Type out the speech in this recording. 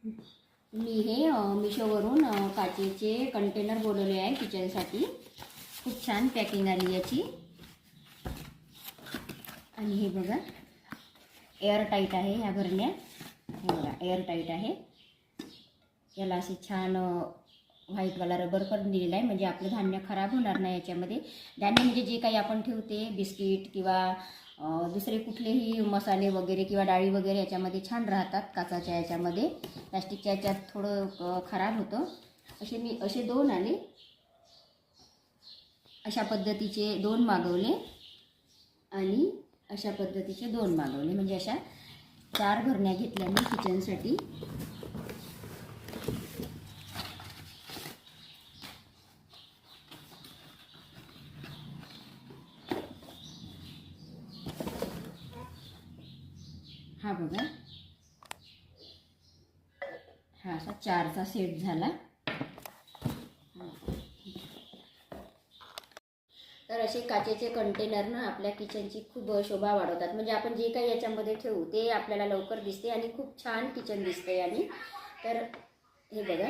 मी हे मिशोवरून काचेचे कंटेनर बोलवले आहे किचनसाठी. खूप छान पॅकिंग आली याची. आणि हे बघा एअर टाईट आहे ह्या भरण्या. हे बघा एअर टाईट आहे. याला असे छान व्हाईटवाला रबर पण दिलेला आहे, म्हणजे आपलं धान्य खराब होणार नाही याच्यामध्ये. धान्य म्हणजे जे काही आपण ठेवते बिस्किट किंवा दुसरे कुठलेही मसाले वगैरे किंवा डाळी वगैरे याच्यामध्ये छान राहतात काचाच्या याच्यामध्ये. प्लास्टिकच्या याच्यात थोडं खराब होतं. मी असे 2 आले. अशा पद्धतीचे 2 मागवले आणि अशा पद्धतीचे 2 मागवले, म्हणजे अशा 4 भरण्या घेतल्या मी किचनसाठी. हा बघा, हा असा 4चा सेट झाला. तर असे काचेचे कंटेनर ना आपल्या किचनची खूप शोभा वाढवतात. म्हणजे आपण जे काही याच्यामध्ये ठेवू ते आपल्याला लवकर दिसते आणि खूप छान किचन दिसते. आणि तर हे बघा